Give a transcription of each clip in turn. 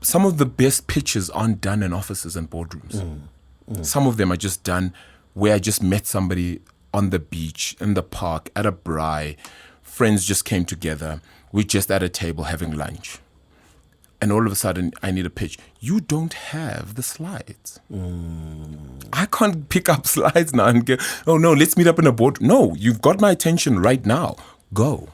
some of the best pitches aren't done in offices and boardrooms. Some of them are just done where I just met somebody on the beach, in the park, at a braai. Friends just came together. We're just at a table having lunch. And all of a sudden, I need a pitch. You don't have the slides. I can't pick up slides now and go, oh no, let's meet up in a board. No, you've got my attention right now. Go.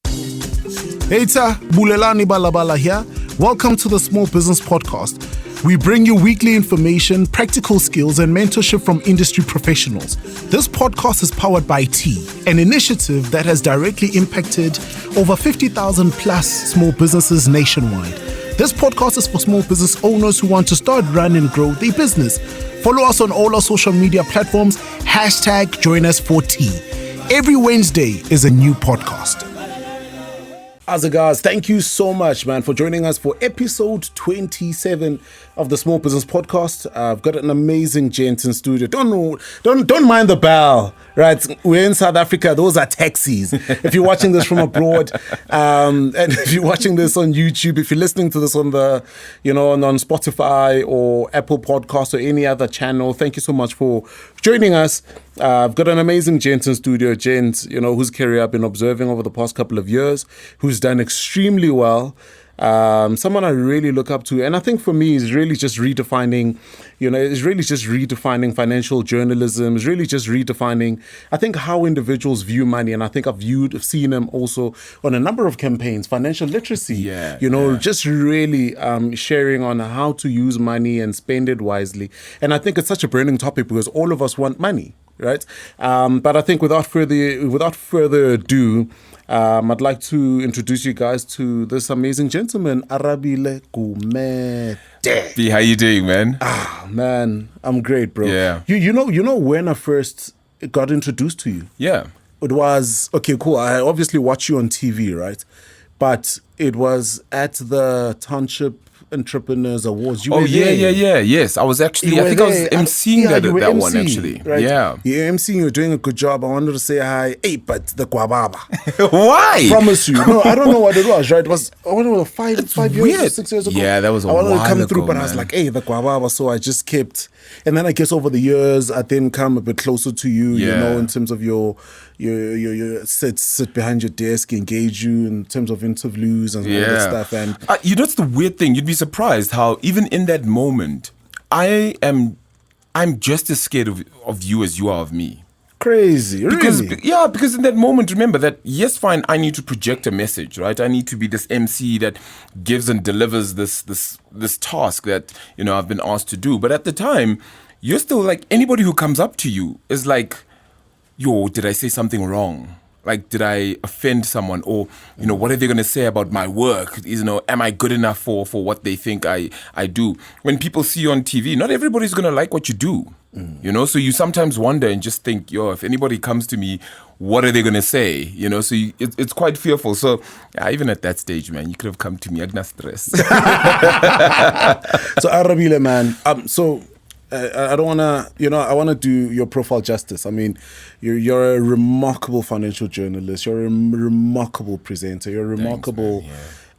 Hey, Bulelani Balabala here. Welcome to the Small Business Podcast. We bring you weekly information, practical skills, and mentorship from industry professionals. This podcast is powered by T, an initiative that has directly impacted over 50,000 plus small businesses nationwide. This podcast is for small business owners who want to start, run, and grow their business. Follow us on all our social media platforms. #JoinUs4T. Every Wednesday is a new podcast. Guys, thank you so much, man, for joining us for episode 27 of the Small Business Podcast. I've got an amazing gent in studio. Don't mind the bell, right? We're in South Africa. Those are taxis. If you're watching this from abroad, and if you're watching this on YouTube, if you're listening to this on the, on Spotify or Apple Podcasts or any other channel, thank you so much for joining us. I've got an amazing gent in studio, whose career I've been observing over the past couple of years, who's done extremely well. Someone I really look up to, and I think for me is really just redefining, financial journalism. Is really just redefining, I think, how individuals view money, and I think I've seen him also on a number of campaigns, financial literacy. Just really sharing on how to use money and spend it wisely. And I think it's such a burning topic because all of us want money, right? But I think without further ado, I'd like to introduce you guys to this amazing gentleman, Arabile Gumede. B, how you doing, man? Man, I'm great, bro. Yeah. You know when I first got introduced to you? Yeah. It was, okay, cool. I obviously watch you on TV, right? But it was at the Township Entrepreneurs Awards. Yes. I was actually, I think I was emceeing that one actually. Right? Yeah. You're emceeing, you're doing a good job. I wanted to say hi. Hey, but the Guababa. Why? I promise you. No, I don't know what it was, right? It was, I don't know, 5 years or 6 years ago. Yeah, that was a while ago. I wanted to come through, but I was like, hey, the Guababa. So I just kept, and then I guess over the years, I then come a bit closer to you, in terms of your sit behind your desk, engage you in terms of interviews and all that stuff. And that's the weird thing. You'd be surprised how even in that moment, I'm just as scared of you as you are of me. Crazy, really? Because in that moment, remember that, yes, fine, I need to project a message, right? I need to be this MC that gives and delivers this task that, I've been asked to do. But at the time, you're still like, anybody who comes up to you is like, yo, did I say something wrong? Like, did I offend someone? Or, what are they going to say about my work? Am I good enough for what they think I do? When people see you on TV, not everybody's going to like what you do. So you sometimes wonder and just think, if anybody comes to me, what are they going to say? So it's quite fearful. So even at that stage, man, you could have come to me, agna stress. So Arabile, man, I don't want to, I want to do your profile justice. I mean, you're a remarkable financial journalist. You're a remarkable presenter. You're a remarkable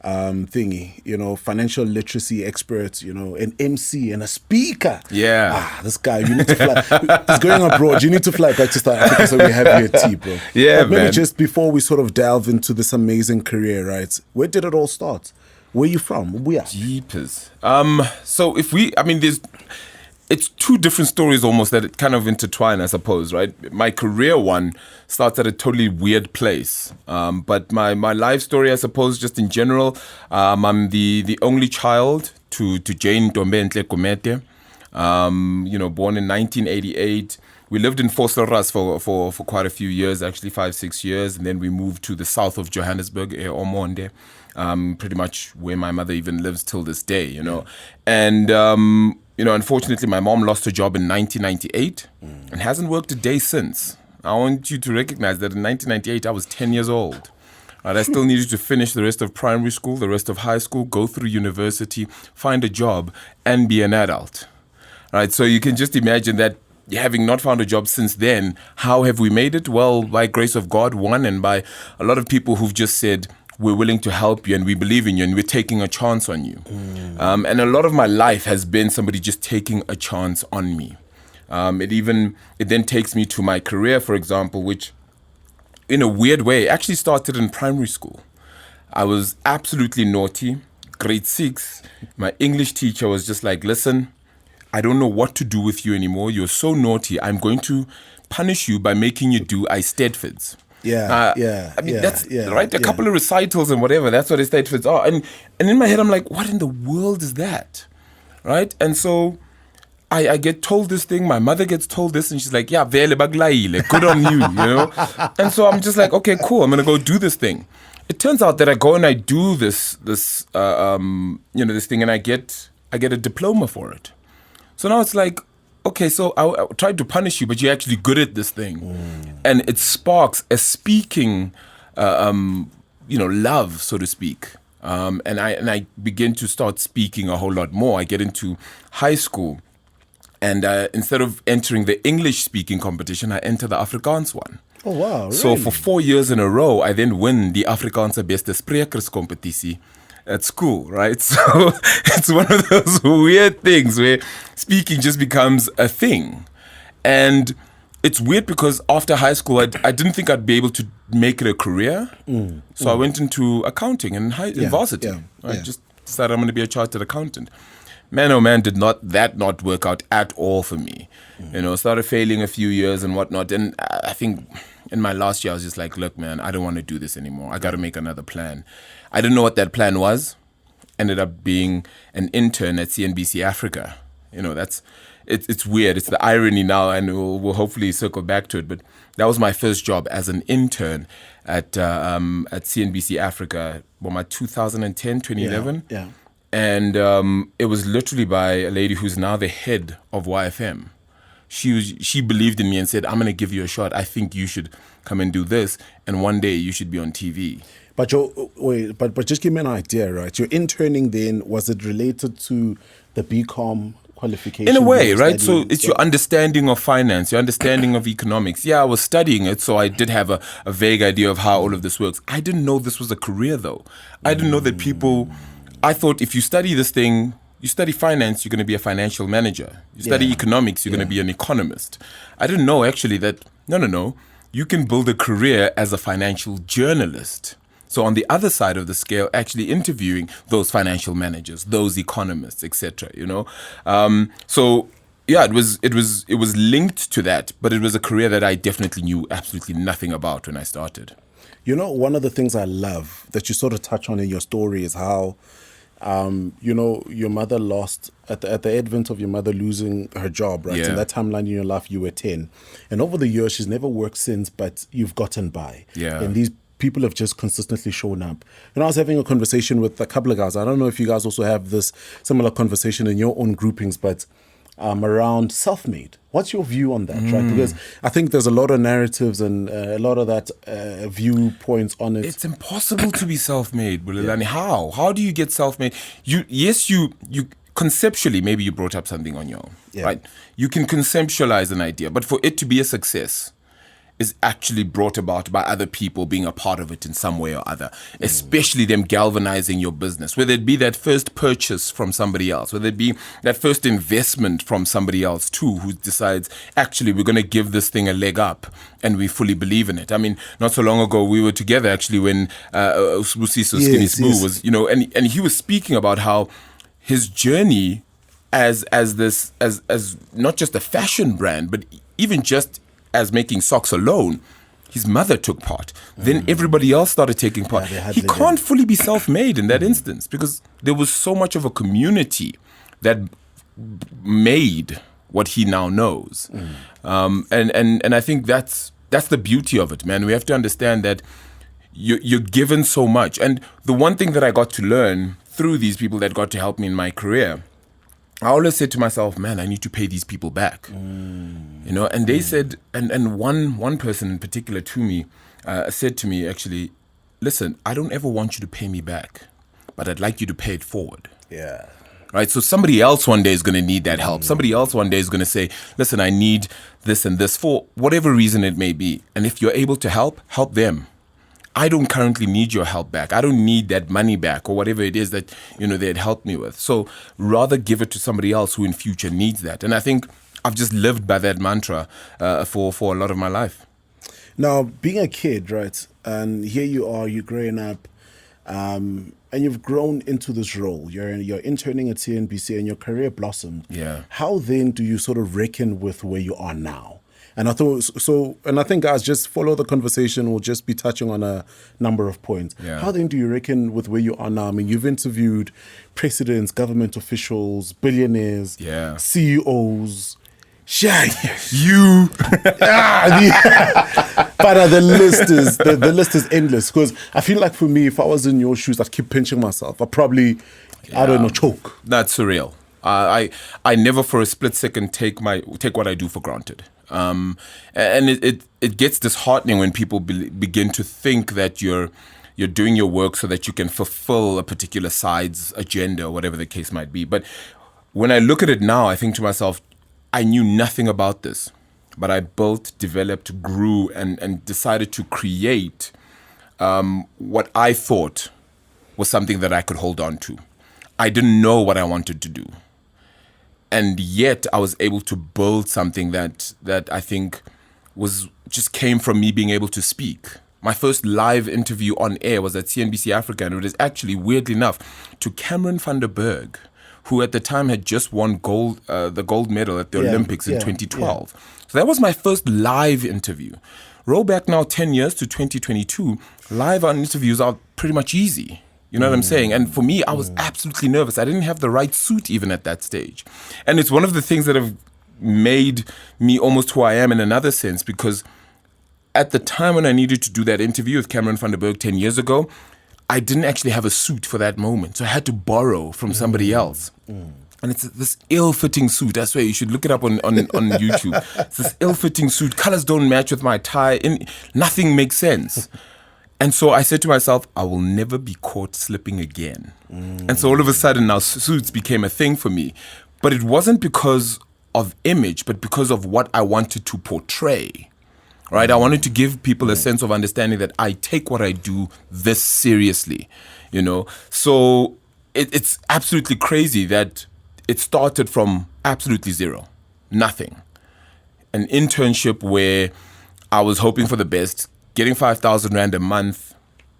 financial literacy expert, an MC and a speaker. Yeah. This guy, you need to fly. He's going abroad. You need to fly back to South Africa so we have you at T, bro. Yeah, but maybe just before we sort of delve into this amazing career, right? Where did it all start? Where are you from? Where? Jeepers. So it's two different stories almost that kind of intertwine, I suppose, right? My career one starts at a totally weird place. But my life story, I suppose, just in general, I'm the only child to Jane Ntombentle Gumede, born in 1988. We lived in Vosloorus for quite a few years, actually 5-6 years. And then we moved to the south of Johannesburg, Omonde, pretty much where my mother even lives till this day, And unfortunately, my mom lost her job in 1998 and hasn't worked a day since. I want you to recognize that in 1998, I was 10 years old. Right, I still needed to finish the rest of primary school, the rest of high school, go through university, find a job, and be an adult. Right, so you can just imagine that having not found a job since then, how have we made it? Well, by grace of God, one, and by a lot of people who've just said, we're willing to help you and we believe in you and we're taking a chance on you. And a lot of my life has been somebody just taking a chance on me. It then takes me to my career, for example, which in a weird way actually started in primary school. I was absolutely naughty. Grade 6, my English teacher was just like, listen, I don't know what to do with you anymore. You're so naughty. I'm going to punish you by making you do Eisteddfods. That's right. A couple of recitals and whatever. That's what Eisteddfods are. And in my head, I'm like, what in the world is that? Right? And so I get told this thing. My mother gets told this, and she's like, "Yeah, vele baglaile, good on you," you know. And so I'm just like, okay, cool. I'm gonna go do this thing. It turns out that I go and I do this thing, and I get a diploma for it. So now it's like, okay, so I tried to punish you, but you're actually good at this thing, and it sparks a speaking, love, so to speak. And I begin to start speaking a whole lot more. I get into high school. And instead of entering the English-speaking competition, I enter the Afrikaans one. Oh, wow. Really? So for 4 years in a row, I then win the Afrikaanse Beste Sprekers competitie at school, right? So it's one of those weird things where speaking just becomes a thing. And it's weird because after high school, I didn't think I'd be able to make it a career. So I went into accounting in varsity. I just decided I'm going to be a chartered accountant. Man, oh man, did not work out at all for me. Started failing a few years and whatnot. And I think in my last year, I was just like, look, man, I don't want to do this anymore. I got to make another plan. I didn't know what that plan was. Ended up being an intern at CNBC Africa. It's weird. It's the irony now, and we'll hopefully circle back to it. But that was my first job as an intern at CNBC Africa, my 2010, 2011. Yeah. And it was literally by a lady who's now the head of YFM. She believed in me and said, I'm going to give you a shot. I think you should come and do this. And one day you should be on TV. But just give me an idea, right? Your interning then, was it related to the BCom qualification? In a way, right? So it's your understanding of finance, your understanding of economics. Yeah, I was studying it, so I did have a vague idea of how all of this works. I didn't know this was a career, though. I didn't know that I thought if you study this thing, you study finance, you're going to be a financial manager. You study economics, you're going to be an economist. I didn't know actually that, no, you can build a career as a financial journalist. So on the other side of the scale, actually interviewing those financial managers, those economists, etc. So yeah, it was linked to that, but it was a career that I definitely knew absolutely nothing about when I started. One of the things I love that you sort of touch on in your story is how, your mother lost, at the advent of your mother losing her job, right? Yeah. In that timeline in your life, you were 10. And over the years, she's never worked since, but you've gotten by. Yeah. And these people have just consistently shown up. I was having a conversation with a couple of guys. I don't know if you guys also have this similar conversation in your own groupings, but around self-made. What's your view on that, right? Because I think there's a lot of narratives and a lot of that viewpoints on it. It's impossible to be self-made, Bulelani. Yeah. How do you get self-made? You conceptually, maybe you brought up something on your own, right? You can conceptualize an idea, but for it to be a success, is actually brought about by other people being a part of it in some way or other, especially them galvanizing your business, whether it be that first purchase from somebody else, whether it be that first investment from somebody else too, who decides, actually, we're going to give this thing a leg up and we fully believe in it. I mean, not so long ago, we were together actually when Sbusiso Skinny Spoo was, and he was speaking about how his journey as not just a fashion brand, but even just as making socks alone, his mother took part. Then everybody else started taking part. He can't fully be self-made in that instance because there was so much of a community that made what he now knows. And I think that's the beauty of it, man. We have to understand that you're given so much. And the one thing that I got to learn through these people that got to help me in my career, I always said to myself, man, I need to pay these people back. And they said, and one person in particular to me said to me, actually, listen, I don't ever want you to pay me back, but I'd like you to pay it forward. Yeah. Right? So somebody else one day is going to need that help. Somebody else one day is going to say, listen, I need this and this for whatever reason it may be. And if you're able to help them. I don't currently need your help back. I don't need that money back or whatever it is that, they'd helped me with. So rather give it to somebody else who in future needs that. And I think I've just lived by that mantra for a lot of my life. Now, being a kid, right, and here you are, you're growing up, and you've grown into this role. You're interning at CNBC and your career blossomed. Yeah. How then do you sort of reckon with where you are now? And I think, guys, just follow the conversation. We'll just be touching on a number of points. Yeah. How then do you reckon with where you are now? I mean, you've interviewed presidents, government officials, billionaires, CEOs. Yeah, you. But the list is endless. Because I feel like for me, if I was in your shoes, I'd keep pinching myself. I'd probably, I don't know, choke. That's surreal. I never for a split second take what I do for granted. And it gets disheartening when people begin to think that you're doing your work so that you can fulfill a particular side's agenda or whatever the case might be. But when I look at it now, I think to myself, I knew nothing about this, but I built, developed, grew, and decided to create what I thought was something that I could hold on to. I didn't know what I wanted to do. And yet I was able to build something that I think just came from me being able to speak. My first live interview on air was at CNBC Africa, and it was actually, weirdly enough, to Cameron van der Berg, who at the time had just won the gold medal at the Olympics in 2012. So that was my first live interview. Roll back now 10 years to 2022, live interviews are pretty much easy. You know what I'm saying? And for me, I was absolutely nervous. I didn't have the right suit even at that stage. And it's one of the things that have made me almost who I am in another sense, because at the time when I needed to do that interview with Cameron van der Berg 10 years ago, I didn't actually have a suit for that moment. So I had to borrow from somebody else. And it's this ill-fitting suit. I swear, you should look it up on YouTube. It's this ill-fitting suit. Colors don't match with my tie. Nothing makes sense. And so I said to myself, I will never be caught slipping again. And so all of a sudden now suits became a thing for me. But it wasn't because of image, but because of what I wanted to portray. Right, I wanted to give people a sense of understanding that I take what I do this seriously, So it's absolutely crazy that it started from absolutely zero, nothing. An internship where I was hoping for the best, getting 5,000 Rand a month,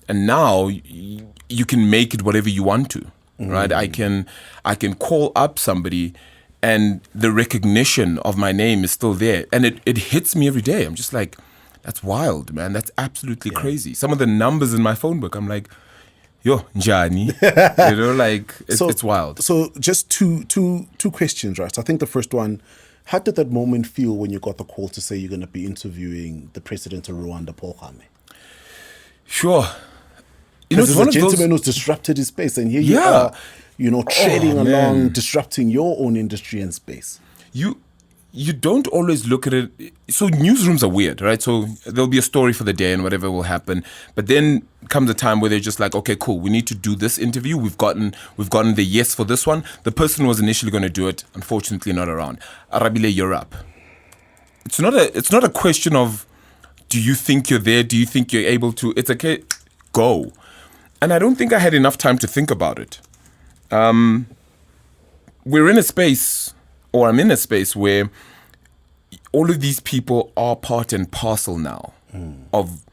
and now you can make it whatever you want to, right? I can call up somebody, and the recognition of my name is still there. And it hits me every day. I'm just like, that's wild, man. That's absolutely crazy. Some of the numbers in my phone book, I'm like, yo, Njani. It's wild. So just two questions, right? So I think the first one, how did that moment feel when you got the call to say you're going to be interviewing the president of Rwanda, Paul Kagame? Sure. It's one of those gentleman who's disrupted his space, and here you are, treading along, disrupting your own industry and space. You don't always look at it. So newsrooms are weird, right? So there'll be a story for the day and whatever will happen. But then comes a time where they're just like, okay, cool, we need to do this interview. We've gotten the yes for this one. The person who was initially going to do it, unfortunately, not around. Arabile, you're up. It's not a question of, do you think you're there? Do you think you're able to? It's okay, go. And I don't think I had enough time to think about it. We're in a space, or I'm in a space where all of these people are part and parcel now of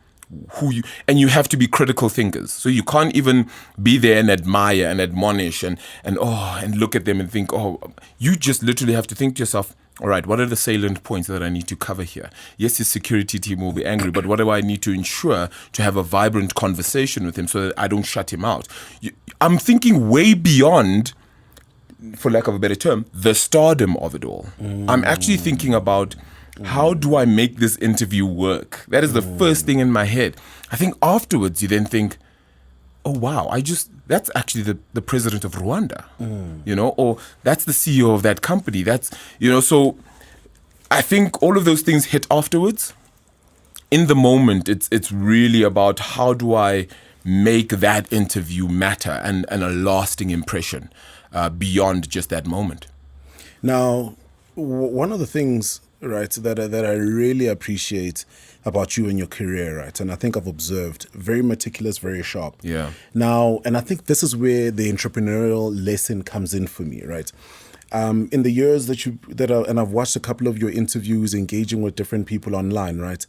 who you, and you have to be critical thinkers. So you can't even be there and admire and admonish and look at them and think, you just literally have to think to yourself, all right, what are the salient points that I need to cover here? Yes, his security team will be angry, but what do I need to ensure to have a vibrant conversation with him so that I don't shut him out? I'm thinking way beyond, for lack of a better term, the stardom of it all. I'm actually thinking about how do I make this interview work? That is the first thing in my head. I think afterwards you then think, oh wow, that's actually the president of Rwanda, or that's the CEO of that company. That's, so I think all of those things hit afterwards. In the moment, it's really about how do I make that interview matter and a lasting impression beyond just that moment. Now, one of the things right, that I really appreciate about you and your career, right? And I think I've observed very meticulous, very sharp. Yeah. Now, and I think this is where the entrepreneurial lesson comes in for me, right? In the years and I've watched a couple of your interviews, engaging with different people online, right?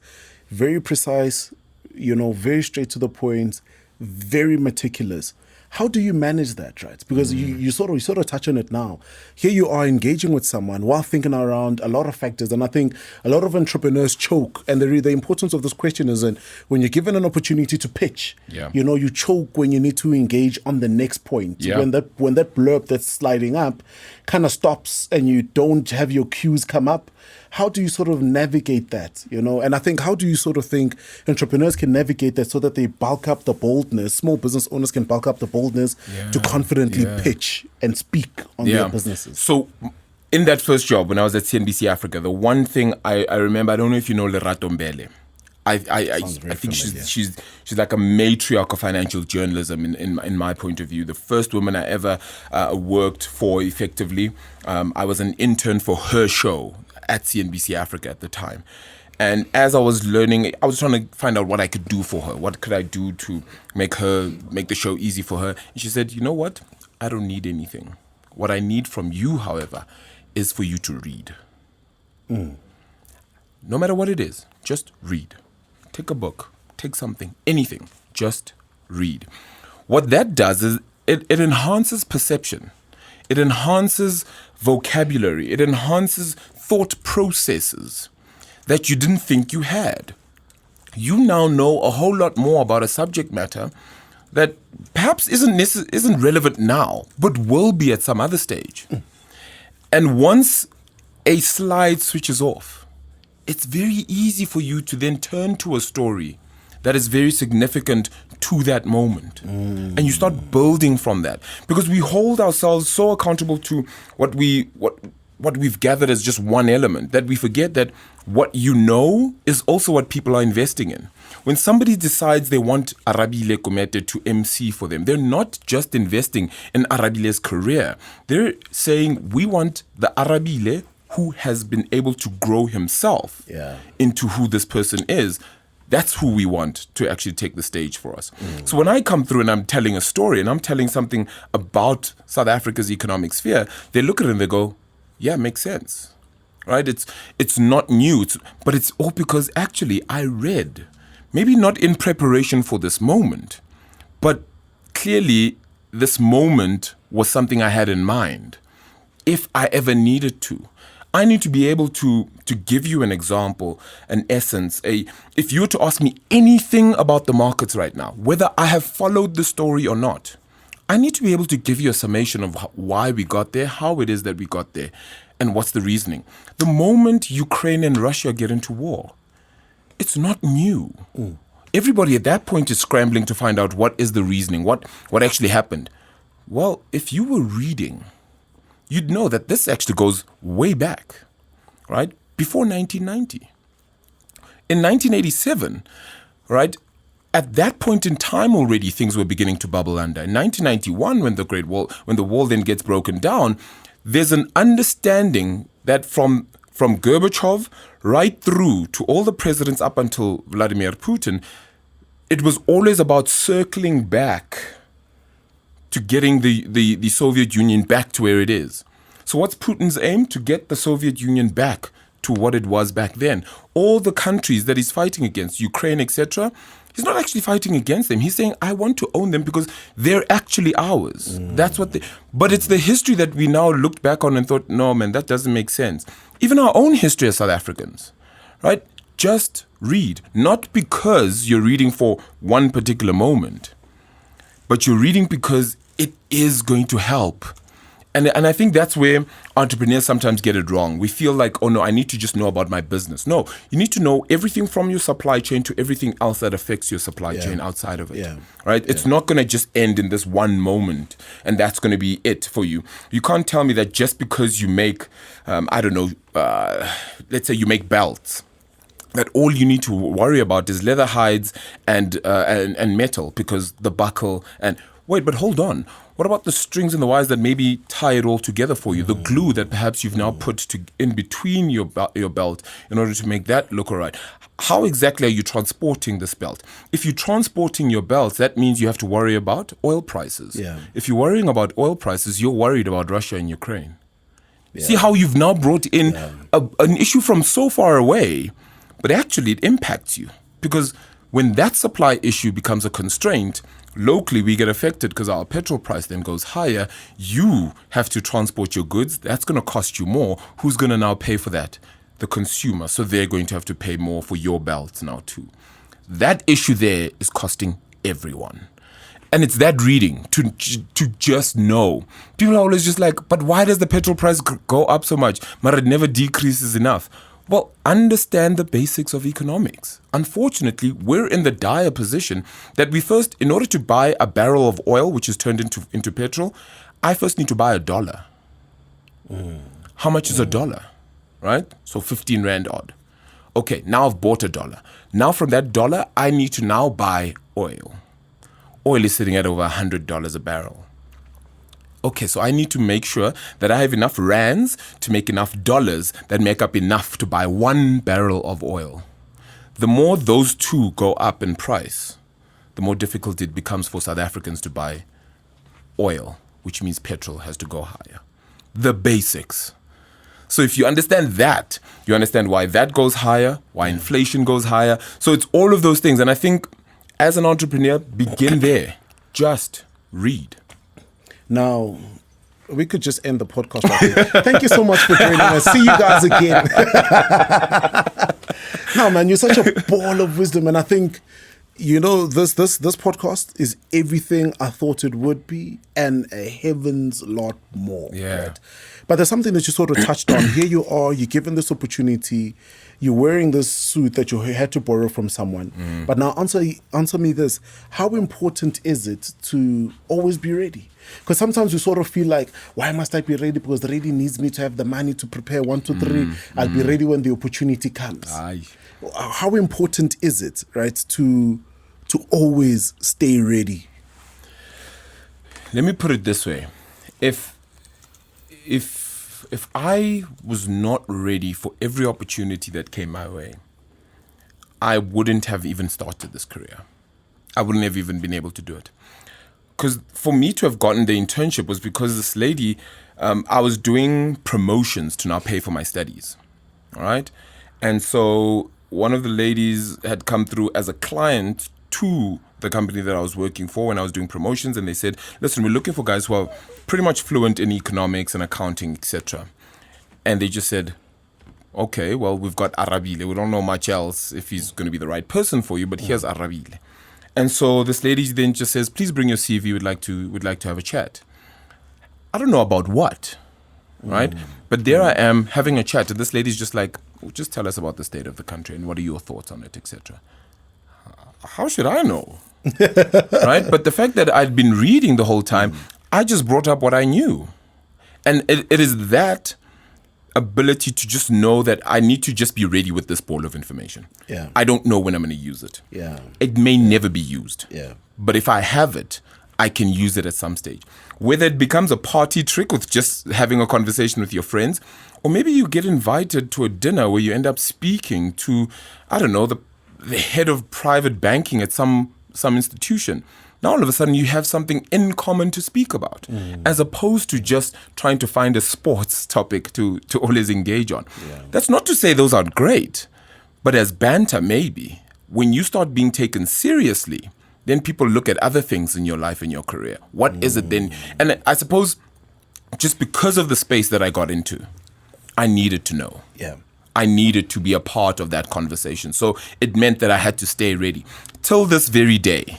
Very precise, very straight to the point, very meticulous. How do you manage that, right? Because you sort of touch on it now. Here you are engaging with someone while thinking around a lot of factors, and I think a lot of entrepreneurs choke. And the importance of this question is that when you're given an opportunity to pitch, you choke when you need to engage on the next point. Yeah. When that blurb that's sliding up kind of stops and you don't have your cues come up. How do you sort of navigate that, And I think, how do you sort of think entrepreneurs can navigate that so that they bulk up the boldness, small business owners can bulk up the boldness to confidently pitch and speak on their businesses? So in that first job, when I was at CNBC Africa, the one thing I remember, I don't know if you know Lerato Mbele. I think she's like a matriarch of financial journalism in my point of view. The first woman I ever worked for effectively. I was an intern for her show at CNBC Africa at the time. And as I was learning, I was trying to find out what I could do for her. What could I do to make the show easy for her? And she said, you know what? I don't need anything. What I need from you, however, is for you to read. No matter what it is, just read. Take a book, take something, anything, just read. What that does is it enhances perception. It enhances vocabulary. It enhances thought processes that you didn't think you had. You now know a whole lot more about a subject matter that perhaps isn't relevant now, but will be at some other stage. And once a slide switches off, it's very easy for you to then turn to a story that is very significant to that moment. And you start building from that. Because we hold ourselves so accountable to what we've gathered as just one element, that we forget that what you know is also what people are investing in. When somebody decides they want Arabile Gumede to MC for them, they're not just investing in Arabile's career. They're saying, we want the Arabile who has been able to grow himself into who this person is. That's who we want to actually take the stage for us. So when I come through and I'm telling a story and I'm telling something about South Africa's economic sphere, they look at it and they go, yeah, makes sense, right? It's not new, but it's all because actually I read, maybe not in preparation for this moment, but clearly this moment was something I had in mind. If I ever needed to, I need to be able to give you an example, an essence. If you were to ask me anything about the markets right now, whether I have followed the story or not, I need to be able to give you a summation of why we got there, how it is that we got there, and what's the reasoning. The moment Ukraine and Russia get into war, it's not new. Everybody at that point is scrambling to find out what is the reasoning, what actually happened. Well, if you were reading, you'd know that this actually goes way back, right? Before 1990. In 1987, right, at that point in time already things were beginning to bubble under. In 1991, when the wall then gets broken down, there's an understanding that from Gorbachev right through to all the presidents up until Vladimir Putin, it was always about circling back to getting the Soviet Union back to where it is. So what's Putin's aim? To get the Soviet Union back to what it was back then. All the countries that he's fighting against, Ukraine, etc., he's not actually fighting against them. He's saying, I want to own them because they're actually ours. That's what but it's the history that we now looked back on and thought, no, man, that doesn't make sense. Even our own history as South Africans, right? Just read. Not because you're reading for one particular moment, but you're reading because it is going to help. And I think that's where entrepreneurs sometimes get it wrong. We feel like, oh no, I need to just know about my business. No, you need to know everything from your supply chain to everything else that affects your supply chain outside of it. Right? It's not going to just end in this one moment and that's going to be it for you. You can't tell me that just because you make, let's say you make belts, that all you need to worry about is leather hides and metal, because the buckle and wait, but hold on. What about the strings and the wires that maybe tie it all together for you? The glue that perhaps you've now put in between your belt in order to make that look all right. How exactly are you transporting this belt? If you're transporting your belt, that means you have to worry about oil prices. Yeah. If you're worrying about oil prices, you're worried about Russia and Ukraine. Yeah. See how you've now brought in an issue from so far away, but actually it impacts you. Because when that supply issue becomes a constraint, locally we get affected because our petrol price then goes higher. You have to transport your goods. That's going to cost you more. Who's going to now pay for that? The consumer. So they're going to have to pay more for your belt now too. That issue there is costing everyone. And it's that reading to just know. People are always just like, but why does the petrol price go up so much? But it never decreases enough. Well, understand the basics of economics. Unfortunately, we're in the dire position that we first, in order to buy a barrel of oil, which is turned into petrol, I first need to buy $1. How much is $1? Right? So 15 Rand odd. Okay, now I've bought $1. Now from that $1, I need to now buy oil. Oil is sitting at over $100 a barrel. Okay, so I need to make sure that I have enough rands to make enough dollars that make up enough to buy 1 barrel of oil. The more those two go up in price, the more difficult it becomes for South Africans to buy oil, which means petrol has to go higher. The basics. So if you understand that, you understand why that goes higher, why inflation goes higher. So it's all of those things. And I think as an entrepreneur, begin there. Just read. Now, we could just end the podcast right here. Thank you so much for joining us. See you guys again. No, man, you're such a ball of wisdom. And I think, you know, this podcast is everything I thought it would be and a heavens lot more. Yeah. Right? But there's something that you sort of touched on. Here you are, you're given this opportunity. You're wearing this suit that you had to borrow from someone. But now answer me this. How important is it to always be ready? Because sometimes you sort of feel like, why must I be ready? Because the ready needs me to have the money to prepare 1, 2, 3. I'll be ready when the opportunity comes. Aye. How important is it, right, to always stay ready? Let me put it this way. If I was not ready for every opportunity that came my way, I wouldn't have even started this career. I wouldn't have even been able to do it. Because for me to have gotten the internship was because this lady, I was doing promotions to now pay for my studies. All right. And so one of the ladies had come through as a client to the company that I was working for when I was doing promotions, and they said, listen, we're looking for guys who are pretty much fluent in economics and accounting, etc. And they just said, okay, well, we've got Arabile. We don't know much else if he's going to be the right person for you, but here's Arabile. And so this lady then just says, please bring your CV. We'd like to have a chat. I don't know about what, right? But there I am having a chat, and this lady's just like, just tell us about the state of the country and what are your thoughts on it, etc. How should I know? Right? But the fact that I'd been reading the whole time, I just brought up what I knew. And it is that ability to just know that I need to just be ready with this ball of information. Yeah. I don't know when I'm going to use it. Yeah. It may never be used. Yeah. But if I have it, I can use it at some stage. Whether it becomes a party trick with just having a conversation with your friends, or maybe you get invited to a dinner where you end up speaking to, I don't know, the head of private banking at some institution. Now all of a sudden you have something in common to speak about, as opposed to just trying to find a sports topic to always engage on. Yeah. That's not to say those aren't great, but as banter maybe, when you start being taken seriously, then people look at other things in your life and your career. What is it then? And I suppose just because of the space that I got into, I needed to know. Yeah. I needed to be a part of that conversation. So it meant that I had to stay ready. Till this very day,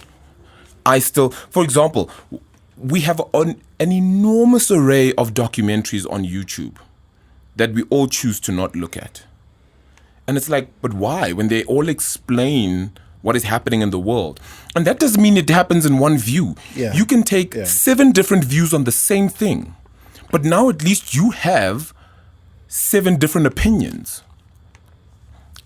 I still, for example, we have an enormous array of documentaries on YouTube that we all choose to not look at. And it's like, but why? When they all explain what is happening in the world. And that doesn't mean it happens in one view. Yeah. You can take 7 different views on the same thing. But now at least you have 7 different opinions.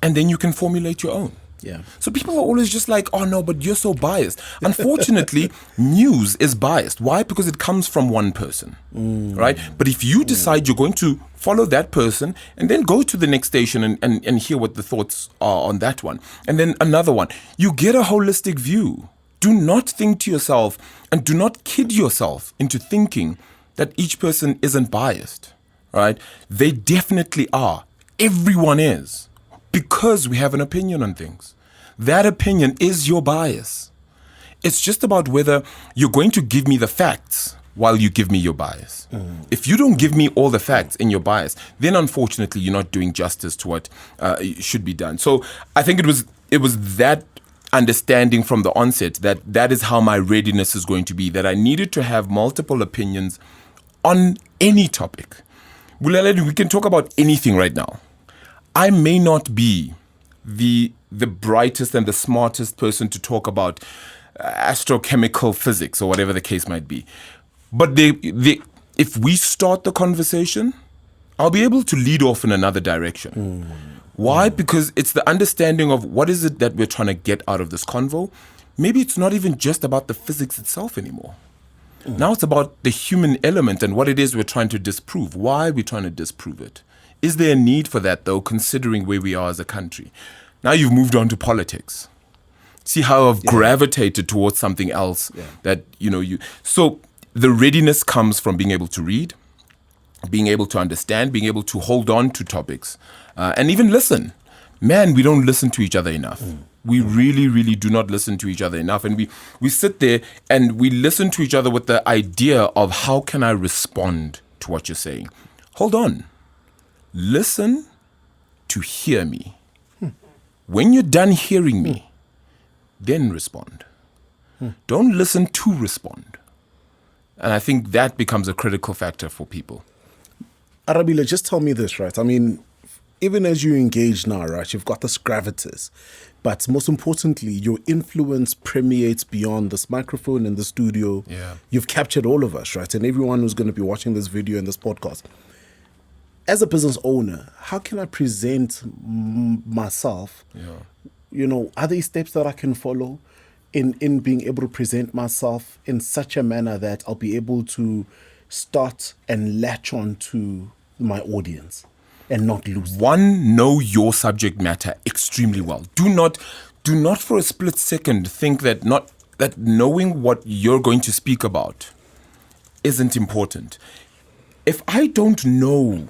And then you can formulate your own. Yeah. So people are always just like, oh no, but you're so biased. Unfortunately, news is biased. Why? Because it comes from one person, right? But if you decide you're going to follow that person and then go to the next station and hear what the thoughts are on that one, and then another one, you get a holistic view. Do not think to yourself and do not kid yourself into thinking that each person isn't biased, right? They definitely are. Everyone is. Because we have an opinion on things. That opinion is your bias. It's just about whether you're going to give me the facts while you give me your bias. If you don't give me all the facts in your bias, then unfortunately you're not doing justice to what should be done. So I think it was that understanding from the onset that is how my readiness is going to be, that I needed to have multiple opinions on any topic. Bulelani, we can talk about anything right now. I may not be the brightest and the smartest person to talk about astrochemical physics or whatever the case might be. But if we start the conversation, I'll be able to lead off in another direction. Why? Because it's the understanding of what is it that we're trying to get out of this convo. Maybe it's not even just about the physics itself anymore. Now it's about the human element and what it is we're trying to disprove. Why are we trying to disprove it? Is there a need for that, though, considering where we are as a country? Now you've moved on to politics. See how I've gravitated towards something else that, So the readiness comes from being able to read, being able to understand, being able to hold on to topics, and even listen. Man, we don't listen to each other enough. We really, really do not listen to each other enough. And we sit there and we listen to each other with the idea of how can I respond to what you're saying? Hold on. Listen to hear me. When you're done hearing me, then respond. Don't listen to respond. And I think that becomes a critical factor for people. Arabile, just tell me this, right? I mean, even as you engage now, right, you've got this gravitas. But most importantly, your influence permeates beyond this microphone in the studio. Yeah. You've captured all of us, right? And everyone who's going to be watching this video and this podcast. As a business owner, how can I present myself? Are there steps that I can follow in being able to present myself in such a manner that I'll be able to start and latch on to my audience and not lose them? One, know your subject matter extremely well. Do not for a split second think that knowing what you're going to speak about isn't important. If I don't know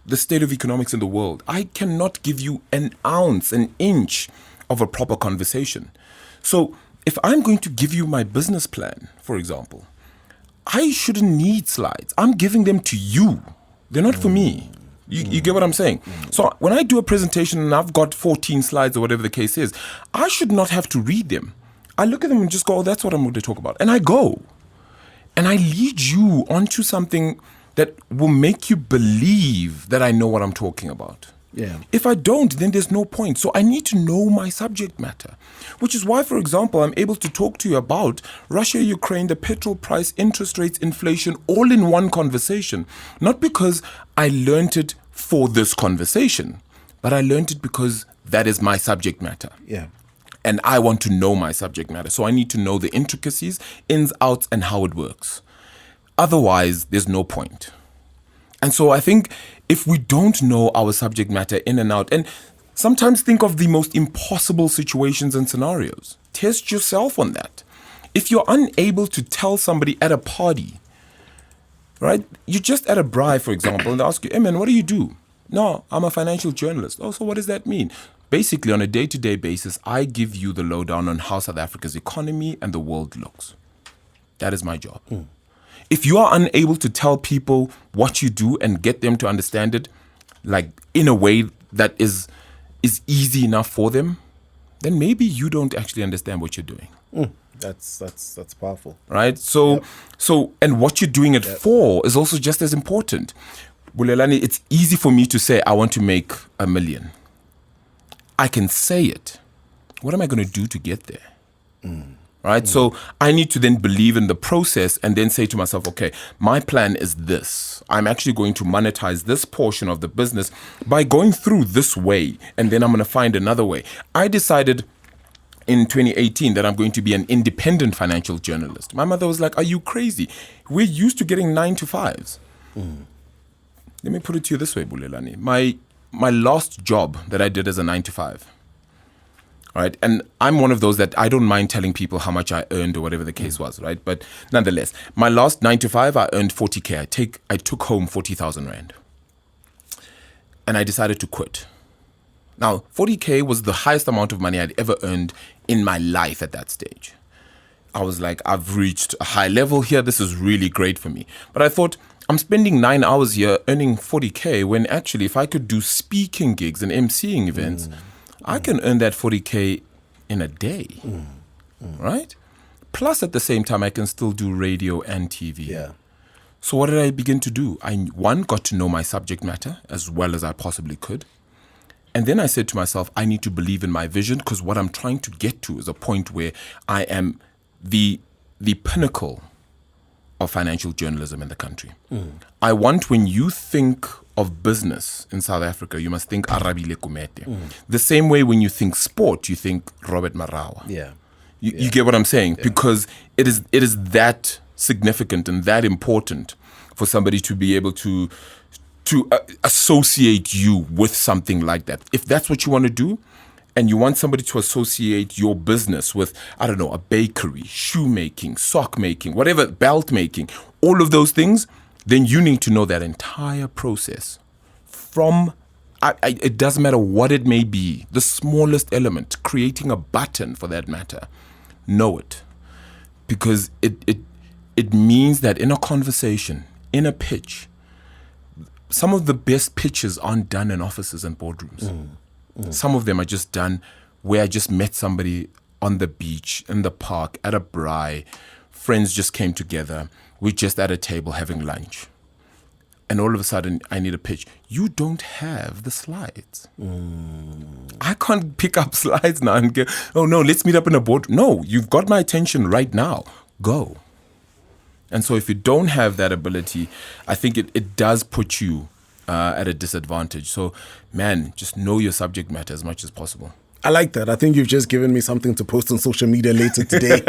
the state of economics in the world, I cannot give you an ounce, an inch of a proper conversation. So if I'm going to give you my business plan, for example, I shouldn't need slides. I'm giving them to you. They're not for me. You get what I'm saying? So when I do a presentation and I've got 14 slides or whatever the case is, I should not have to read them. I look at them and just go, oh, that's what I'm going to talk about. And I go. And I lead you onto something that will make you believe that I know what I'm talking about. Yeah. If I don't, then there's no point. So I need to know my subject matter, which is why, for example, I'm able to talk to you about Russia, Ukraine, the petrol price, interest rates, inflation, all in one conversation. Not because I learned it for this conversation, but I learned it because that is my subject matter. Yeah. And I want to know my subject matter. So I need to know the intricacies, ins, outs, and how it works. Otherwise, there's no point. And so I think if we don't know our subject matter in and out, and sometimes think of the most impossible situations and scenarios, test yourself on that. If you're unable to tell somebody at a party, right, you're just at a braai, for example, and they ask you, hey man, what do you do? No, I'm a financial journalist. Oh, so what does that mean? Basically, on a day-to-day basis, I give you the lowdown on how South Africa's economy and the world looks. That is my job. If you are unable to tell people what you do and get them to understand it, like in a way that is easy enough for them, then maybe you don't actually understand what you're doing. That's powerful. Right? So and what you're doing it for is also just as important. Bulelani, it's easy for me to say I want to make $1 million. I can say it. What am I going to do to get there? right? So I need to then believe in the process and then say to myself, okay, my plan is this. I'm actually going to monetize this portion of the business by going through this way, and then I'm going to find another way. I decided in 2018 that I'm going to be an independent financial journalist. My mother was like, are you crazy? We're used to getting 9 to 5s. Let me put it to you this way, Bulelani. My last job that I did as a 9 to 5, right? And I'm one of those that I don't mind telling people how much I earned or whatever the case was, right? But nonetheless, my last 9 to 5, I earned 40K. I took home 40,000 Rand. And I decided to quit. Now, 40K was the highest amount of money I'd ever earned in my life at that stage. I was like, I've reached a high level here. This is really great for me. But I thought, I'm spending 9 hours here earning 40K when actually if I could do speaking gigs and emceeing events, I can earn that 40K in a day, right? Plus at the same time, I can still do radio and TV. Yeah. So what did I begin to do? I, got to know my subject matter as well as I possibly could. And then I said to myself, I need to believe in my vision, because what I'm trying to get to is a point where I am the pinnacle of financial journalism in the country. I want, when you think of business in South Africa, you must think Arabile Gumede. The same way when you think sport, you think Robert Marawa. Yeah. You get what I'm saying? Because it is that significant and that important for somebody to be able to associate you with something like that. If that's what you want to do, and you want somebody to associate your business with, I don't know, a bakery, shoemaking, sock making, whatever, belt making, all of those things, then you need to know that entire process. From, it doesn't matter what it may be, the smallest element, creating a button for that matter, know it. Because it means that in a conversation, in a pitch, some of the best pitches aren't done in offices and boardrooms. Some of them are just done where I just met somebody on the beach, in the park, at a braai. Friends just came together. We're just at a table having lunch. And all of a sudden, I need a pitch. You don't have the slides. I can't pick up slides now and go, oh no, let's meet up in a board. No, you've got my attention right now. Go. And so if you don't have that ability, I think it does put you at a disadvantage. So, man, just know your subject matter as much as possible. I like that. I think you've just given me something to post on social media later today.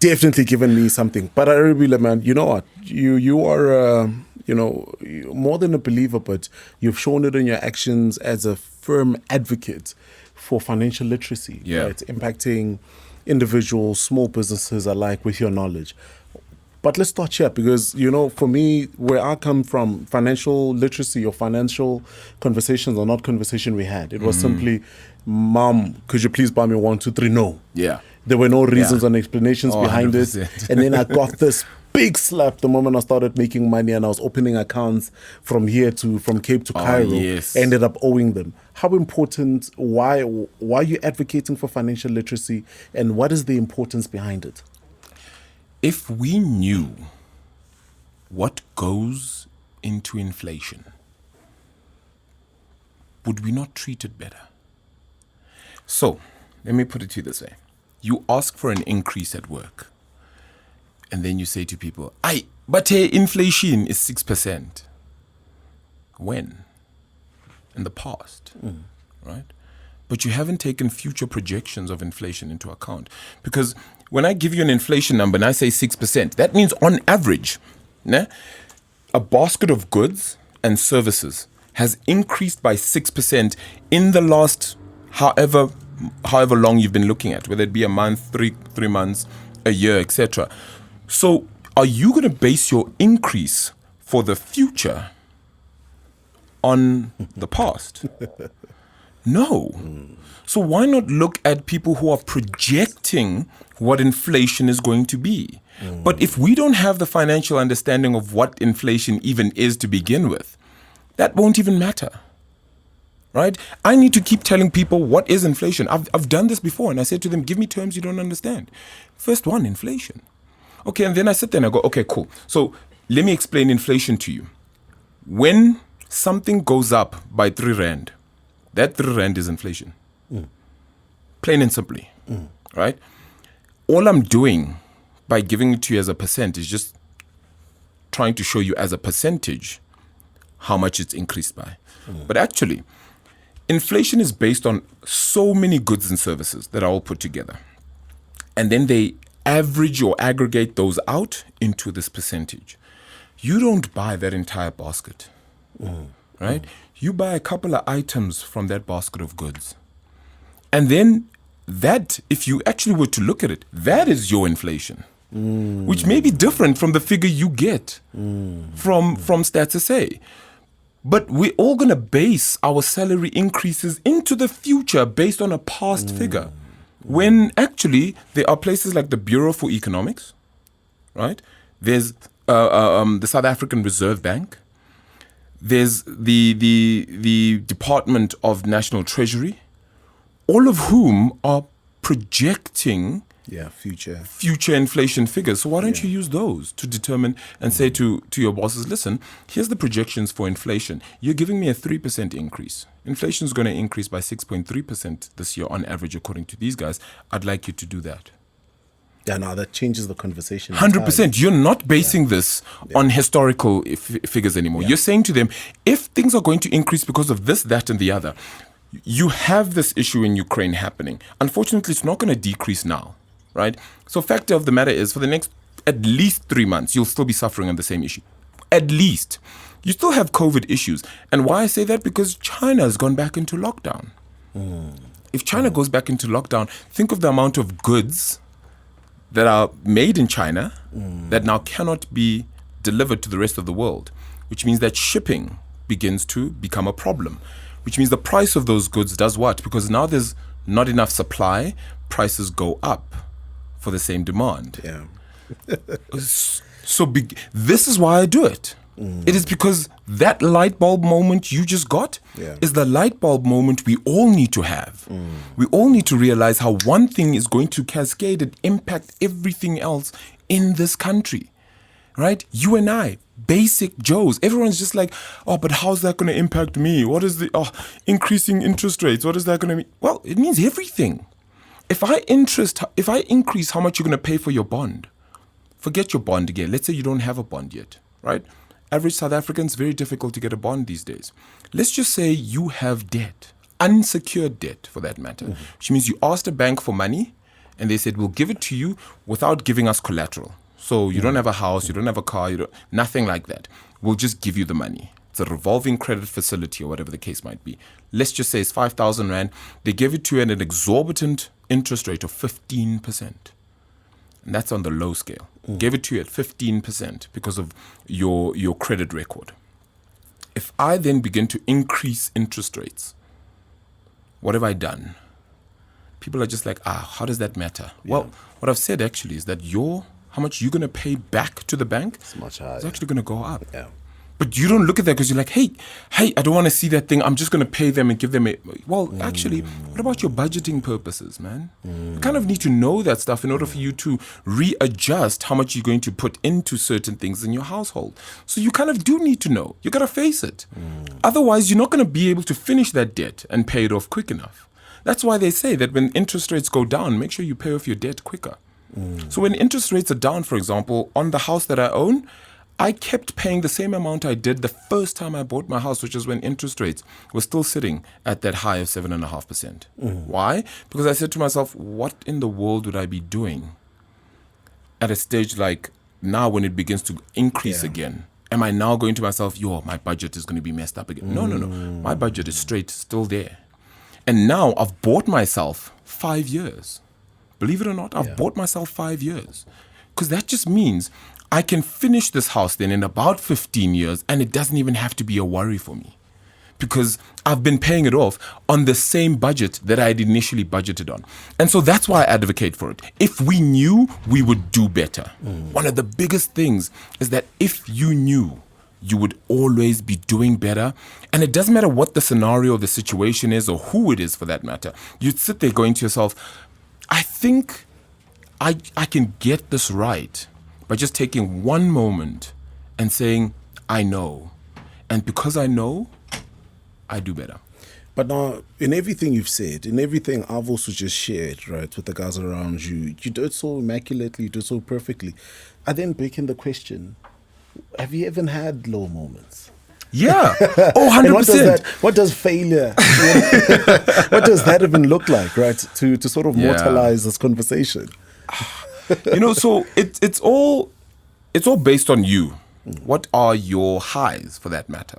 Definitely given me something. But Arabile, man, you know what? You are, more than a believer, but you've shown it in your actions as a firm advocate for financial literacy. Yeah. Right? Impacting individuals, small businesses alike with your knowledge. But let's start here because, for me, where I come from, financial literacy or financial conversations are not conversation we had. It was simply, Mom, could you please buy me 1, 2, 3? No. Yeah. There were no reasons and explanations behind 100%. it. And then I got this big slap the moment I started making money and I was opening accounts from Cape to Cairo. Yes. Ended up owing them. How important, why are you advocating for financial literacy, and what is the importance behind it? If we knew what goes into inflation, would we not treat it better? So, let me put it to you this way. You ask for an increase at work, and then you say to people, but inflation is 6%. When? In the past, right? But you haven't taken future projections of inflation into account. Because when I give you an inflation number and I say 6%, that means on average, a basket of goods and services has increased by 6% in the last however long you've been looking at, whether it be a month, three months, a year, etc. So are you going to base your increase for the future on the past? No. So why not look at people who are projecting what inflation is going to be? But if we don't have the financial understanding of what inflation even is to begin with, that won't even matter. Right? I need to keep telling people what is inflation. I've done this before and I said to them, give me terms you don't understand. First one, inflation. Okay, and then I sit there and I go, okay, cool. So let me explain inflation to you. When something goes up by 3 Rand, that 3 Rand is inflation. Plain and simply. right? All I'm doing by giving it to you as a percent is just trying to show you as a percentage how much it's increased by. But actually, inflation is based on so many goods and services that are all put together. And then they average or aggregate those out into this percentage. You don't buy that entire basket, right? You buy a couple of items from that basket of goods. And then that, if you actually were to look at it, that is your inflation, which may be different from the figure you get from Stats SA. But we're all going to base our salary increases into the future based on a past figure. When actually there are places like the Bureau for Economics, right? There's the South African Reserve Bank. There's the Department of National Treasury, all of whom are projecting future inflation figures. So why don't you use those to determine and say to your bosses, listen, here's the projections for inflation. You're giving me a 3% increase. Inflation is going to increase by 6.3% this year on average, according to these guys. I'd like you to do that. Yeah, no, that changes the conversation. 100%. You're not basing this on historical figures anymore. You're saying to them, if things are going to increase because of this, that, and the other, you have this issue in Ukraine happening. Unfortunately, it's not going to decrease now, right? So fact of the matter is, for the next at least 3 months, you'll still be suffering on the same issue. At least. You still have COVID issues. And why I say that? Because China has gone back into lockdown. If China goes back into lockdown, think of the amount of goods that are made in China that now cannot be delivered to the rest of the world, which means that shipping begins to become a problem, which means the price of those goods does what? Because now there's not enough supply, prices go up for the same demand. Yeah. This is why I do it. It is because that light bulb moment you just got is the light bulb moment we all need to have. We all need to realize how one thing is going to cascade and impact everything else in this country, right? You and I, basic Joes. Everyone's just like, oh, but how's that going to impact me? What is the increasing interest rates? What is that going to mean? Well, it means everything. If I increase how much you're going to pay for your bond, forget your bond again. Let's say you don't have a bond yet, right? Average South Africans, very difficult to get a bond these days. Let's just say you have debt, unsecured debt for that matter, which means you asked a bank for money and they said, we'll give it to you without giving us collateral. So you don't have a house, you don't have a car, nothing like that. We'll just give you the money. It's a revolving credit facility or whatever the case might be. Let's just say it's 5,000 Rand. They give it to you at an exorbitant interest rate of 15%. And that's on the low scale. Gave it to you at 15% because of your credit record. If I then begin to increase interest rates, what have I done? People are just like, how does that matter? Yeah. Well, what I've said actually is that how much you're going to pay back to the bank it's much higher. It's actually going to go up. Yeah. But you don't look at that because you're like, hey, I don't want to see that thing. I'm just going to pay them and give them actually, what about your budgeting purposes, man? You kind of need to know that stuff in order for you to readjust how much you're going to put into certain things in your household. So you kind of do need to know. You got to face it. Otherwise, you're not going to be able to finish that debt and pay it off quick enough. That's why they say that when interest rates go down, make sure you pay off your debt quicker. So when interest rates are down, for example, on the house that I own, I kept paying the same amount I did the first time I bought my house, which is when interest rates were still sitting at that high of 7.5%. Why? Because I said to myself, what in the world would I be doing at a stage like now when it begins to increase again? Am I now going to myself, my budget is going to be messed up again? No. My budget is still there. And now I've bought myself 5 years. Believe it or not, I've bought myself 5 years. Because that just means I can finish this house then in about 15 years and it doesn't even have to be a worry for me because I've been paying it off on the same budget that I had initially budgeted on. And so that's why I advocate for it. If we knew, we would do better. One of the biggest things is that if you knew, you would always be doing better. And it doesn't matter what the scenario, the situation is, or who it is for that matter. You'd sit there going to yourself, I think I can get this right by just taking one moment and saying, I know. And because I know, I do better. But now, in everything you've said, in everything I've also just shared, right, with the guys around you, you do it so immaculately, you do it so perfectly. I then break in the question, have you even had low moments? Yeah. Oh, 100%. What does failure, what does that even look like, right, to sort of mortalize this conversation? So it's all based on you. What are your highs, for that matter,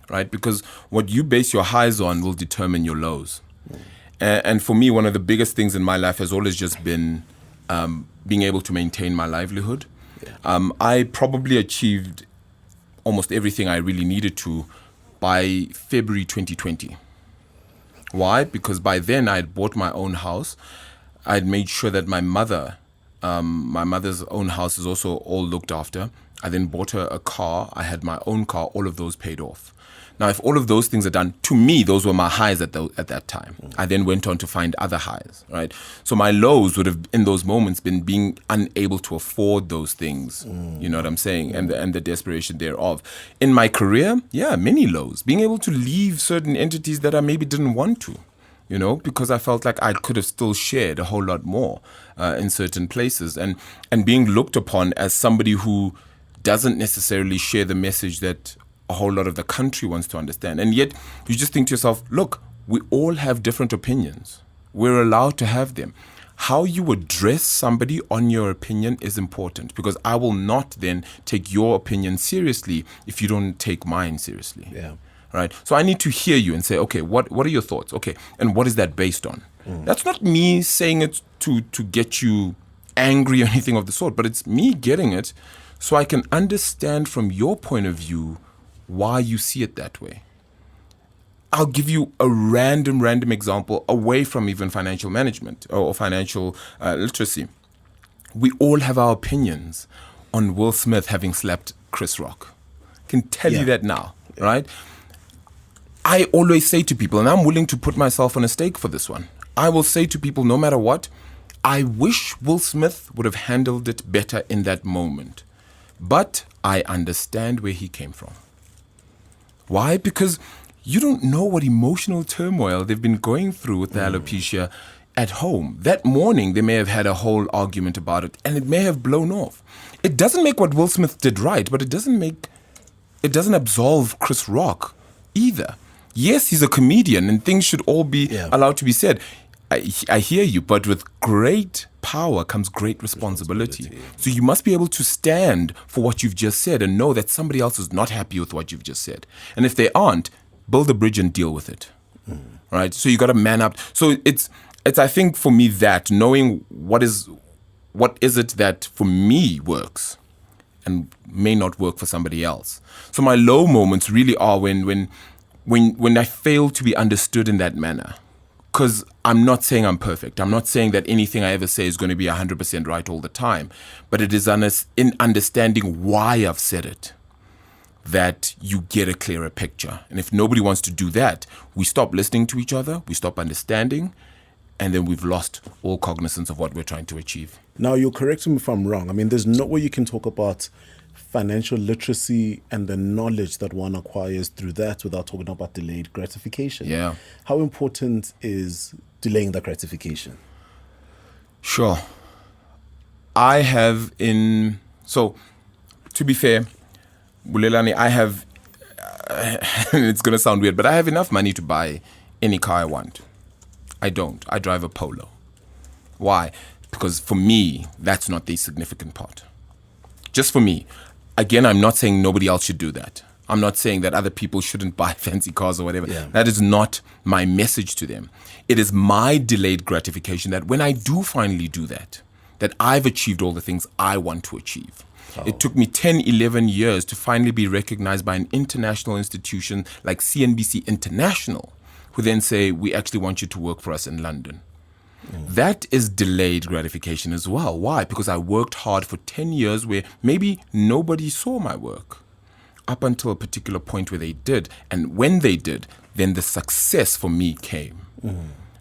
right? Because what you base your highs on will determine your lows. And for me, one of the biggest things in my life has always just been being able to maintain my livelihood. I probably achieved almost everything I really needed to by February 2020. Why? Because by then I had bought my own house. I had made sure that my mother's own house is also all looked after. I then bought her a car. I had my own car. All of those paid off. Now, if all of those things are done, to me, those were my highs at that time. I then went on to find other highs, right? So my lows would have, in those moments, been being unable to afford those things. You know what I'm saying? And the desperation thereof. In my career, many lows. Being able to leave certain entities that I maybe didn't want to, because I felt like I could have still shared a whole lot more in certain places. And being looked upon as somebody who doesn't necessarily share the message that a whole lot of the country wants to understand. And yet you just think to yourself, look, we all have different opinions. We're allowed to have them. How you address somebody on your opinion is important, because I will not then take your opinion seriously if you don't take mine seriously. Yeah. Right? So I need to hear you and say, okay, what are your thoughts? Okay, and what is that based on? That's not me saying it to get you angry or anything of the sort, but it's me getting it so I can understand from your point of view why you see it that way. I'll give you a random example away from even financial management or financial literacy. We all have our opinions on Will Smith having slapped Chris Rock. I can tell you that now, right? I always say to people, and I'm willing to put myself on a stake for this one, I will say to people, no matter what, I wish Will Smith would have handled it better in that moment. But I understand where he came from. Why? Because you don't know what emotional turmoil they've been going through with the alopecia at home. That morning, they may have had a whole argument about it, and it may have blown off. It doesn't make what Will Smith did right, but it doesn't absolve Chris Rock either. Yes, he's a comedian, and things should all be allowed to be said. I hear you, but with great power comes great responsibility. So you must be able to stand for what you've just said and know that somebody else is not happy with what you've just said. And if they aren't, build a bridge and deal with it. Right? So you got to man up. So it's I think for me that knowing what is it that for me works and may not work for somebody else. So my low moments really are when I fail to be understood in that manner. Because I'm not saying I'm perfect. I'm not saying that anything I ever say is going to be 100% right all the time. But it is in understanding why I've said it that you get a clearer picture. And if nobody wants to do that, we stop listening to each other, we stop understanding, and then we've lost all cognizance of what we're trying to achieve. Now, you'll correct me if I'm wrong. I mean, there's no way you can talk about financial literacy and the knowledge that one acquires through that without talking about delayed gratification. Yeah. How important is delaying that gratification? Sure. So to be fair, Bulelani, I have, it's going to sound weird, but I have enough money to buy any car I want. I don't. I drive a Polo. Why? Because for me, that's not the significant part. Just for me. Again, I'm not saying nobody else should do that. I'm not saying that other people shouldn't buy fancy cars or whatever. Yeah. That is not my message to them. It is my delayed gratification that when I do finally do that I've achieved all the things I want to achieve. Oh. It took me 10, 11 years to finally be recognized by an international institution like CNBC International, who then say, we actually want you to work for us in London. That is delayed gratification as well. Why? Because I worked hard for 10 years where maybe nobody saw my work up until a particular point where they did. And when they did, then the success for me came.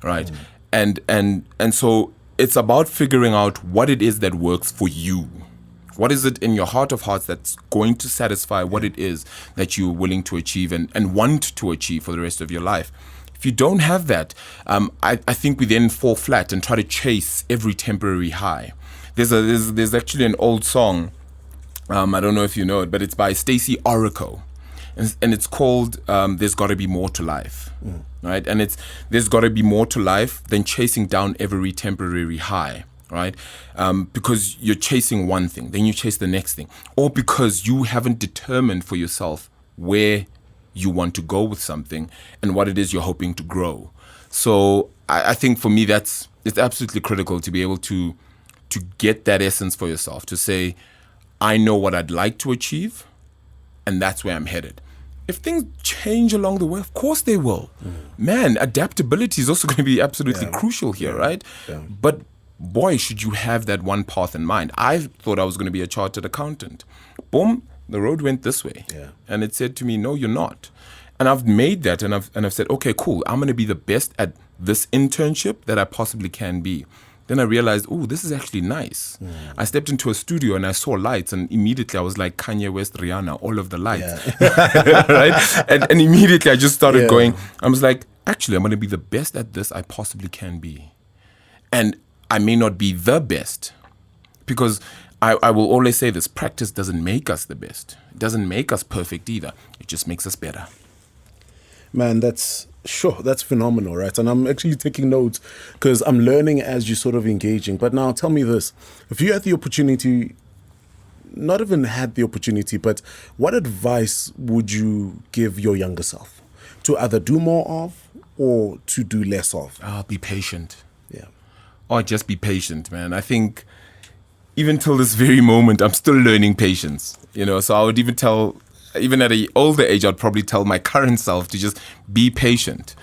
Right? And so it's about figuring out what it is that works for you. What is it in your heart of hearts that's going to satisfy what it is that you're willing to achieve and want to achieve for the rest of your life? If you don't have that, I think we then fall flat and try to chase every temporary high. There's actually an old song, I don't know if you know it, but it's by Stacey Oracle. And it's called There's Gotta Be More to Life, right? And there's gotta be more to life than chasing down every temporary high, right? Because you're chasing one thing, then you chase the next thing. Or because you haven't determined for yourself where you want to go with something and what it is you're hoping to grow. So I think for me, it's absolutely critical to be able to get that essence for yourself, to say, I know what I'd like to achieve, and that's where I'm headed. If things change along the way, of course they will. Man, adaptability is also going to be absolutely crucial here, right? Yeah. But boy, should you have that one path in mind. I thought I was going to be a chartered accountant. Boom, the road went this way. Yeah. And it said to me, no, you're not. And I've made that, and I've said, okay, cool. I'm going to be the best at this internship that I possibly can be. Then I realized, oh, this is actually nice. I stepped into a studio and I saw lights, and immediately I was like Kanye West, Rihanna, all of the lights. Yeah. Right? And immediately I just started going, I was like, actually, I'm going to be the best at this I possibly can be. And I may not be the best, because I will always say this, practice doesn't make us the best. It doesn't make us perfect either. It just makes us better. Man, that's phenomenal, right? And I'm actually taking notes because I'm learning as you're sort of engaging. But now tell me this, if you had the opportunity, not even had the opportunity, but what advice would you give your younger self to either do more of or to do less of? Be patient. Yeah. Or just be patient, man. I think even till this very moment, I'm still learning patience, so I would even at an older age, I'd probably tell my current self to just be patient.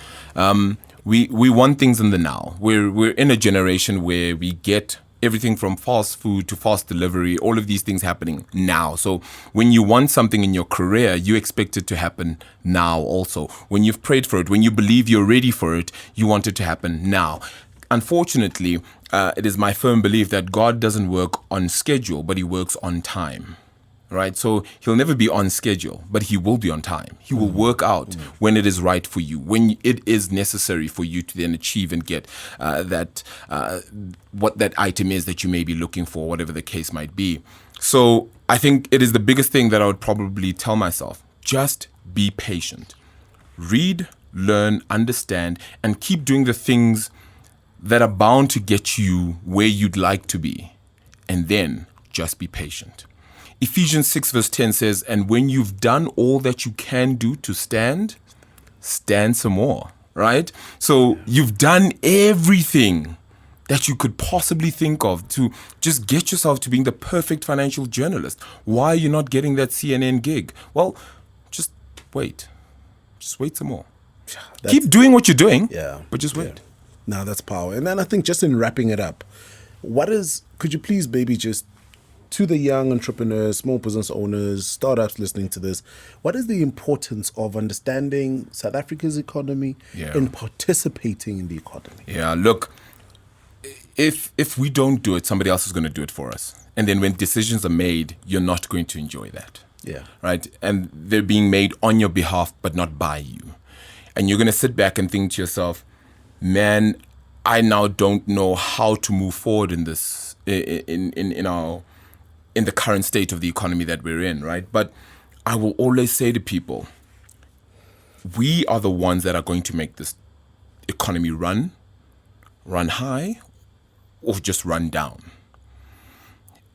We want things in the now. We're in a generation where we get everything from fast food to fast delivery, all of these things happening now. So when you want something in your career, you expect it to happen now also. When you've prayed for it, when you believe you're ready for it, you want it to happen now. Unfortunately, it is my firm belief that God doesn't work on schedule, but he works on time. Right, so he'll never be on schedule, but he will be on time. He will work out when it is right for you, when it is necessary for you to then achieve and get what that item is that you may be looking for, whatever the case might be. So I think it is the biggest thing that I would probably tell myself. Just be patient. Read, learn, understand, and keep doing the things that are bound to get you where you'd like to be. And then just be patient. Ephesians 6 verse 10 says, and when you've done all that you can do to stand some more, right? So you've done everything that you could possibly think of to just get yourself to being the perfect financial journalist. Why are you not getting that CNN gig? Well, just wait. Just wait some more. Keep doing what you're doing, but just wait. No, that's power. And then I think just in wrapping it up, could you please maybe just, to the young entrepreneurs, small business owners, startups listening to this, what is the importance of understanding South Africa's economy and participating in the economy? Yeah, look, if we don't do it, somebody else is going to do it for us. And then when decisions are made, you're not going to enjoy that. Yeah. Right? And they're being made on your behalf, but not by you. And you're going to sit back and think to yourself, man, I now don't know how to move forward in this, in the current state of the economy that we're in, right? But I will always say to people, we are the ones that are going to make this economy run high, or just run down.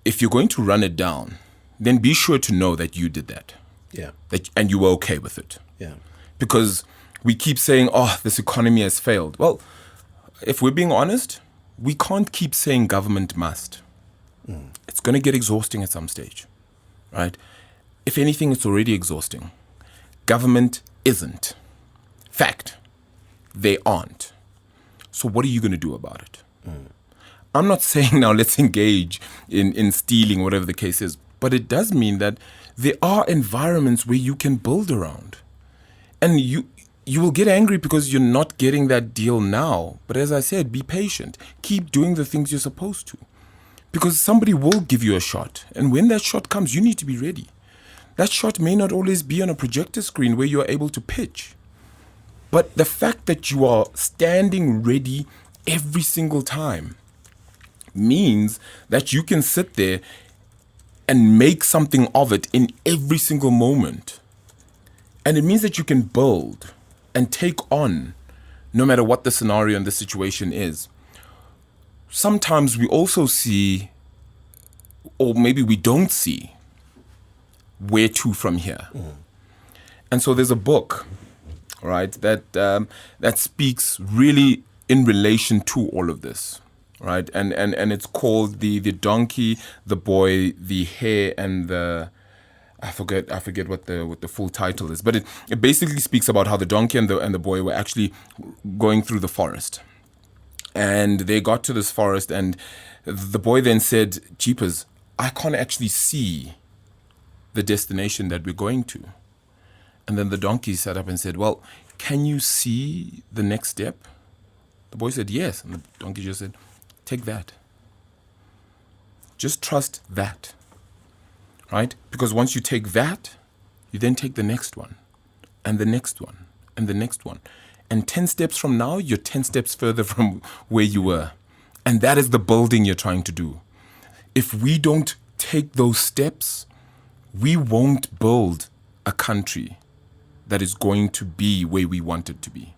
If you're going to run it down, then be sure to know that you did that. Yeah. And you were okay with it. Yeah. Because we keep saying, oh, this economy has failed. Well, if we're being honest, we can't keep saying government must. It's going to get exhausting at some stage, right? If anything, it's already exhausting. Government isn't. Fact, they aren't. So what are you going to do about it? I'm not saying now let's engage in stealing, whatever the case is, but it does mean that there are environments where you can build around. And you will get angry because you're not getting that deal now. But as I said, be patient. Keep doing the things you're supposed to. Because somebody will give you a shot. And when that shot comes, you need to be ready. That shot may not always be on a projector screen where you're able to pitch. But the fact that you are standing ready every single time means that you can sit there and make something of it in every single moment. And it means that you can build and take on no matter what the scenario and the situation is. Sometimes we also see, or maybe we don't see, where to from here. And so there's a book, right, that speaks really in relation to all of this, right? And it's called the donkey, the boy, the hare, and the I forget what the full title is, but it basically speaks about how the donkey and the boy were actually going through the forest. And they got to this forest, and the boy then said, "Jeepers, I can't actually see the destination that we're going to." And then the donkey sat up and said, "Well, can you see the next step?" The boy said, "Yes." And the donkey just said, "Take that. Just trust that." Right? Because once you take that, you then take the next one, and the next one, and the next one. And 10 steps from now, you're 10 steps further from where you were. And that is the building you're trying to do. If we don't take those steps, we won't build a country that is going to be where we want it to be.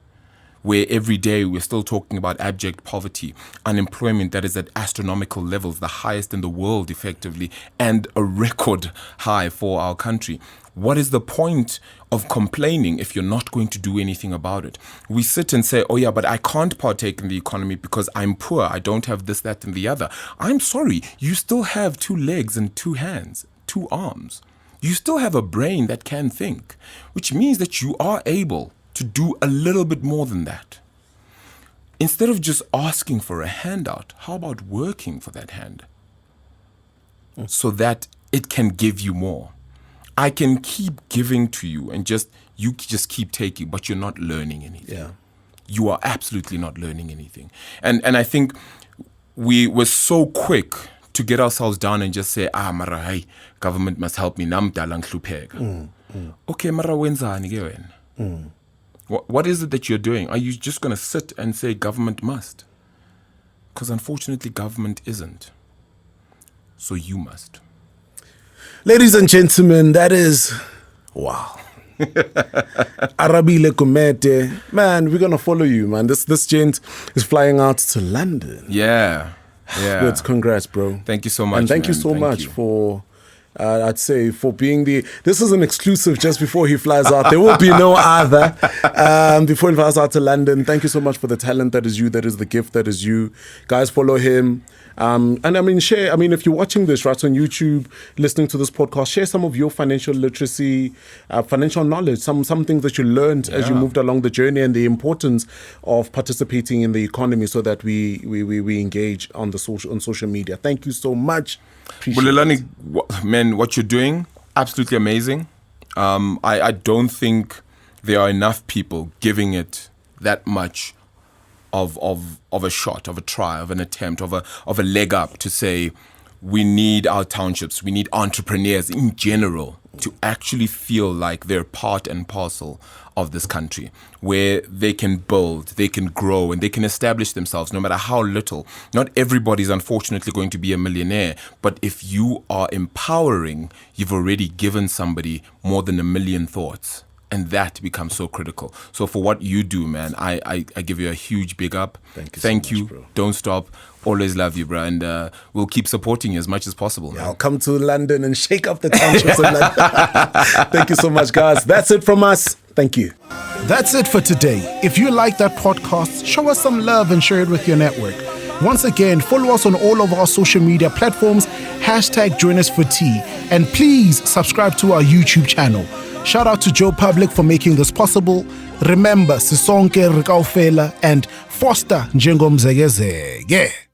Where every day we're still talking about abject poverty, unemployment that is at astronomical levels, the highest in the world effectively, and a record high for our country. What is the point of complaining if you're not going to do anything about it? We sit and say, "Oh yeah, but I can't partake in the economy because I'm poor, I don't have this, that, and the other." I'm sorry, you still have 2 legs and 2 hands, 2 arms. You still have a brain that can think, which means that you are able to do a little bit more than that. Instead of just asking for a handout, how about working for that hand so that it can give you more? I can keep giving to you and you just keep taking, but you're not learning anything. Yeah. You are absolutely not learning anything. And I think we were so quick to get ourselves down and just say, "Mara, hey, government must help me. Okay, mara wenzani ke wena?" What is it that you're doing? Are you just going to sit and say government must? Because unfortunately, government isn't. So you must. Ladies and gentlemen, that is, wow. Arabile Gumede. Man, we're going to follow you, man. This gent is flying out to London. Yeah. Good, congrats, bro. Thank you so much. And thank you so much for... I'd say for being this is an exclusive just before he flies out. There will be no other before he flies out to London. Thank you so much for the talent that is you, that is the gift that is you. Guys, follow him. And I mean, share. I mean, if you're watching this right on YouTube, listening to this podcast, share some of your financial literacy, financial knowledge, some things that you learned as you moved along the journey, and the importance of participating in the economy so that we engage on social media. Thank you so much. Bulelani, man, what you're doing, absolutely amazing. I don't think there are enough people giving it that much of a shot, of a try, of an attempt, of a leg up to say we need our townships, we need entrepreneurs in general to actually feel like they're part and parcel of this country, where they can build, they can grow, and they can establish themselves no matter how little. Not everybody's unfortunately going to be a millionaire, but if you are empowering, you've already given somebody more than 1 million thoughts. And that becomes so critical. So for what you do, man, I give you a huge big up. Thank you so much, bro. Don't stop. Always love you, bro. And we'll keep supporting you as much as possible. Yeah, I'll come to London and shake up the townships in London. Thank you so much, guys. That's it from us. Thank you. That's it for today. If you like that podcast, show us some love and share it with your network. Once again, follow us on all of our social media platforms, #JoinUsForTea, and please subscribe to our YouTube channel. Shout out to Joe Public for making this possible. Remember, Sisonke Rikaufela and Foster Njengomzegezege.